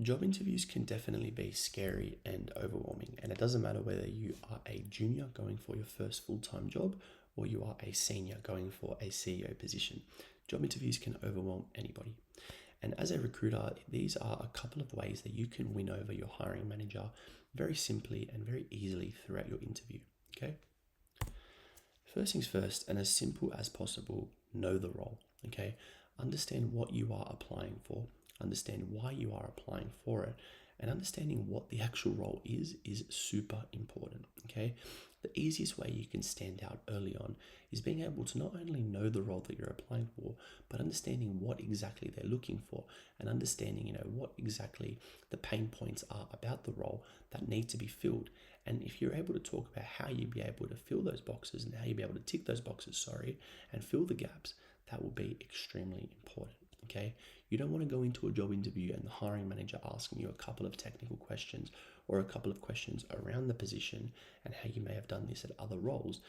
Job interviews can definitely be scary and overwhelming, and it doesn't matter whether you are a junior going for your first full time job or you are a senior going for a CEO position. Job interviews can overwhelm anybody. And as a recruiter, these are a couple of ways that you can win over your hiring manager very simply and very easily throughout your interview. Okay? First things first, and as simple as possible, know the role. Okay? Understand what you are applying for, understand why you are applying for it, and understanding what the actual role is super important. Okay? The easiest way you can stand out early on is being able to not only know the role that you're applying for, but understanding what exactly they're looking for and understanding, what exactly the pain points are about the role that need to be filled. And if you're able to talk about how you'd be able to fill those boxes and how you'd be able to tick those boxes, and fill the gaps, that will be extremely important. Okay, you don't want to go into a job interview and the hiring manager asking you a couple of technical questions or a couple of questions around the position and how you may have done this at other roles,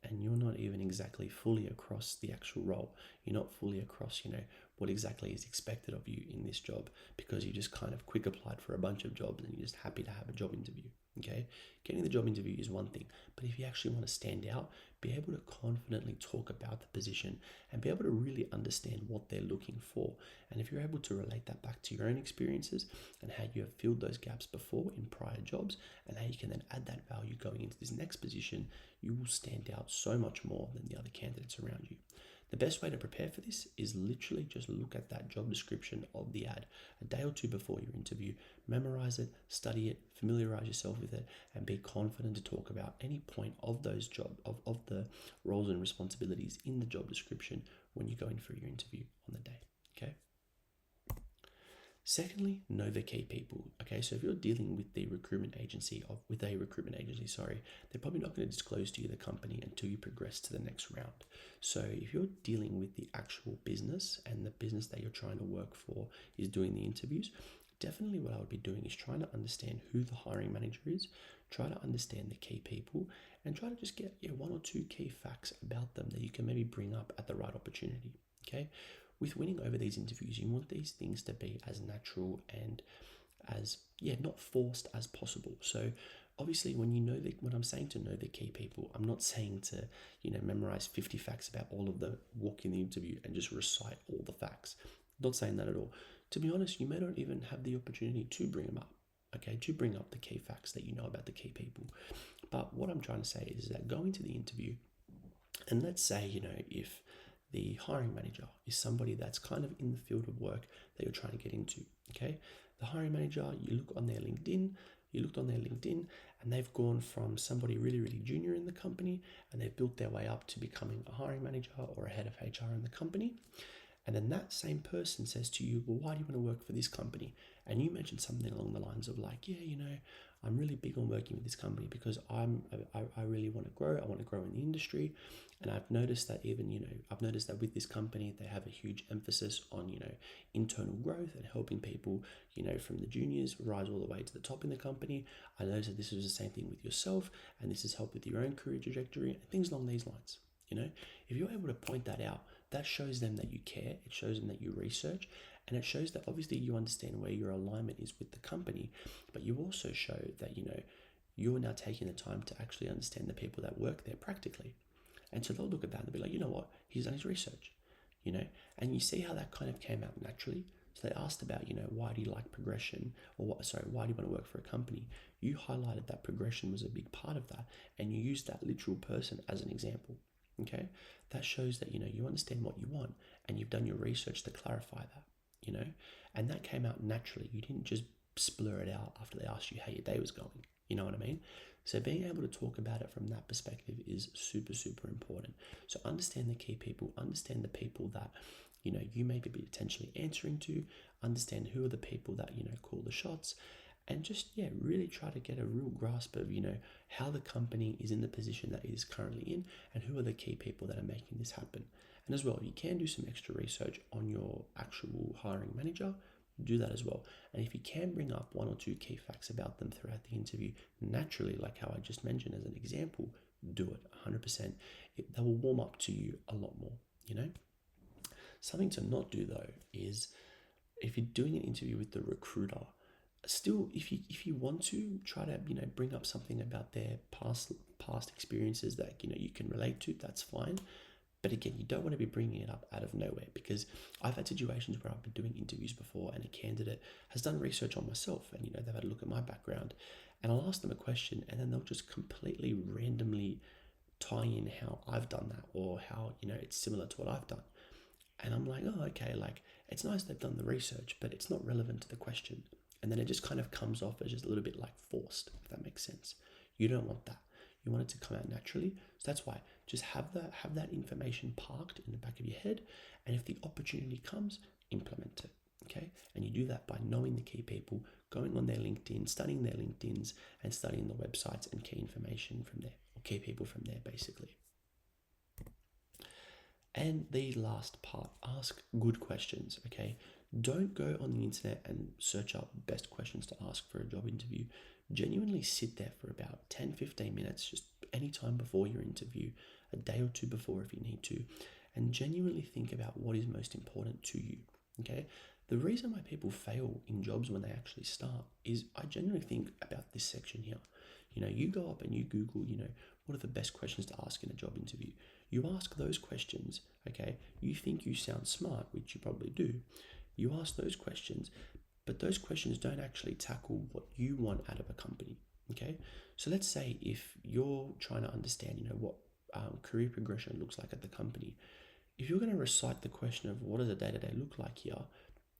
and you're not even exactly fully across the actual role. You're not fully across, what exactly is expected of you in this job because you just kind of quick applied for a bunch of jobs and you're just happy to have a job interview. Okay, getting the job interview is one thing, but if you actually want to stand out, be able to confidently talk about the position and be able to really understand what they're looking for. And if you're able to relate that back to your own experiences and how you have filled those gaps before in prior jobs and how you can then add that value going into this next position, you will stand out so much more than the other candidates around you. The best way to prepare for this is literally just look at that job description of the ad a day or two before your interview, memorize it, study it, familiarize yourself with it, and be confident to talk about any point of those of the roles and responsibilities in the job description when you go in for your interview on the day. Okay. Secondly, know the key people. Okay, so if you're dealing with a recruitment agency, they're probably not going to disclose to you the company until you progress to the next round. So if you're dealing with the actual business and the business that you're trying to work for is doing the interviews, definitely what I would be doing is trying to understand who the hiring manager is, try to understand the key people, and try to just get one or two key facts about them that you can maybe bring up at the right opportunity. Okay. With winning over these interviews, you want these things to be as natural and as not forced as possible. So obviously when I'm saying to know the key people, I'm not saying to memorize 50 facts about all of them, walk in the interview and just recite all the facts. Not saying that at all. To be honest, you may not even have the opportunity to bring them up. Okay, to bring up the key facts that you know about the key people. But what I'm trying to say is that go into the interview, and let's say if the hiring manager is somebody that's kind of in the field of work that you're trying to get into. Okay, the hiring manager, you looked on their LinkedIn, and they've gone from somebody really, really junior in the company, and they've built their way up to becoming a hiring manager or a head of HR in the company. And then that same person says to you, well, why do you want to work for this company? And you mentioned something along the lines of like, I'm really big on working with this company because I really want to grow. I want to grow in the industry. And I've noticed that with this company, they have a huge emphasis on, internal growth and helping people, from the juniors rise all the way to the top in the company. I noticed that this was the same thing with yourself, and this has helped with your own career trajectory and things along these lines. If you're able to point that out, that shows them that you care, it shows them that you research, and it shows that obviously you understand where your alignment is with the company, but you also show that, you're now taking the time to actually understand the people that work there practically. And so they'll look at that and they'll be like, you know what, he's done his research, and you see how that kind of came out naturally. So they asked about, why do you like progression, or why do you want to work for a company? You highlighted that progression was a big part of that, and you used that literal person as an example. Okay, that shows that you understand what you want and you've done your research to clarify that, and that came out naturally. You didn't just splur it out after they asked you how your day was going. You know what I mean? So being able to talk about it from that perspective is super, super important. So understand the key people, understand the people that you may be potentially answering to, understand who are the people that call the shots, and just really try to get a real grasp of how the company is in the position that it is currently in and who are the key people that are making this happen. And as well, you can do some extra research on your actual hiring manager. Do that as well. And if you can bring up one or two key facts about them throughout the interview, naturally, like how I just mentioned as an example, do it 100%. They will warm up to you a lot more. Something to not do though is if you're doing an interview with the recruiter, Still, if you want to try to bring up something about their past experiences that you can relate to, that's fine. But again, you don't want to be bringing it up out of nowhere, because I've had situations where I've been doing interviews before and a candidate has done research on myself, and they've had a look at my background, and I'll ask them a question and then they'll just completely randomly tie in how I've done that, or how it's similar to what I've done. And I'm like, oh, okay, like it's nice they've done the research, but it's not relevant to the question. And then it just kind of comes off as just a little bit like forced, if that makes sense. You don't want that. You want it to come out naturally. So that's why just have that information parked in the back of your head, and if the opportunity comes, implement it. Okay, and you do that by knowing the key people, going on their LinkedIn, studying their LinkedIns, and studying the websites and key information from there, or key people from there, basically. And the last part, ask good questions, okay? Don't go on the internet and search up best questions to ask for a job interview. Genuinely sit there for about 10-15 minutes, just any time before your interview, a day or two before if you need to, and genuinely think about what is most important to you, okay? The reason why people fail in jobs when they actually start is I genuinely think about this section here. You go up and you Google, what are the best questions to ask in a job interview? You ask those questions, okay? You think you sound smart, which you probably do. You ask those questions, but those questions don't actually tackle what you want out of a company, okay? So let's say if you're trying to understand, what career progression looks like at the company, if you're going to recite the question of what does a day-to-day look like here,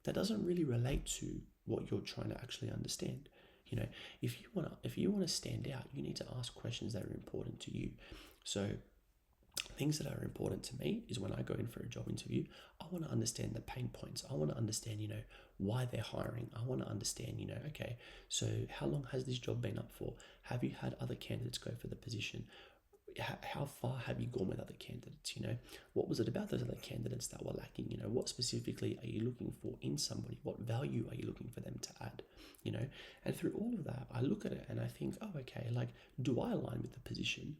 that doesn't really relate to what you're trying to actually understand. If you want to stand out, you need to ask questions that are important to you. So things that are important to me is when I go in for a job interview, I want to understand the pain points. I want to understand, why they're hiring. I want to understand, okay, so how long has this job been up for? Have you had other candidates go for the position? How far have you gone with other candidates? What was it about those other candidates that were lacking? What specifically are you looking for in somebody? What value are you looking for them to add? And through all of that, I look at it and I think, oh, okay, like, do I align with the position?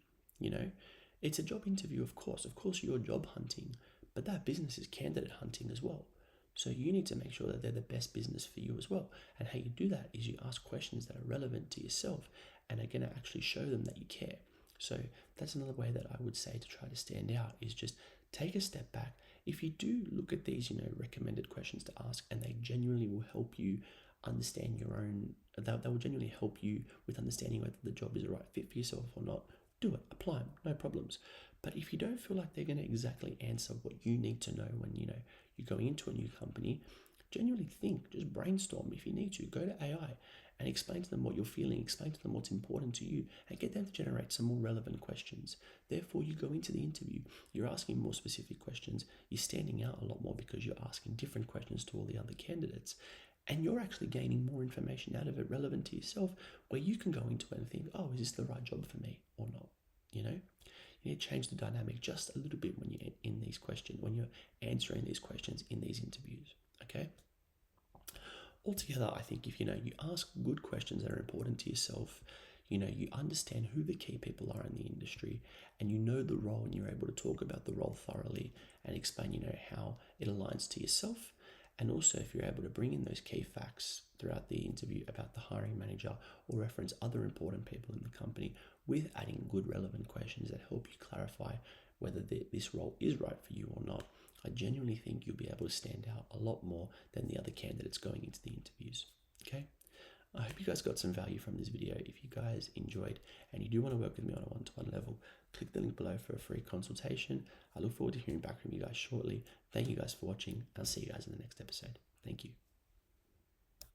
It's a job interview, of course you're job hunting, but that business is candidate hunting as well. So you need to make sure that they're the best business for you as well. And how you do that is you ask questions that are relevant to yourself and are going to actually show them that you care. So that's another way that I would say to try to stand out, is just take a step back. If you do look at these, recommended questions to ask, and they genuinely will help you understand your own, that will genuinely help you with understanding whether the job is the right fit for yourself or not, do it, apply them, no problems. But if you don't feel like they're going to exactly answer what you need to know when, you're going into a new company, genuinely think, just brainstorm. If you need to, go to AI and explain to them what you're feeling, explain to them what's important to you, and get them to generate some more relevant questions. Therefore, you go into the interview, you're asking more specific questions, you're standing out a lot more because you're asking different questions to all the other candidates, and you're actually gaining more information out of it relevant to yourself, where you can go into it and think, oh, is this the right job for me or not? You need to change the dynamic just a little bit when you're in these questions, when you're answering these questions in these interviews, okay? Altogether, I think if you ask good questions that are important to yourself, you understand who the key people are in the industry, and you know the role, and you're able to talk about the role thoroughly and explain, how it aligns to yourself. And also, if you're able to bring in those key facts throughout the interview about the hiring manager, or reference other important people in the company with adding good relevant questions that help you clarify whether this role is right for you or not, I genuinely think you'll be able to stand out a lot more than the other candidates going into the interviews. Okay? I hope you guys got some value from this video. If you guys enjoyed and you do want to work with me on a one-to-one level, click the link below for a free consultation. I look forward to hearing back from you guys shortly. Thank you guys for watching. I'll see you guys in the next episode. Thank you.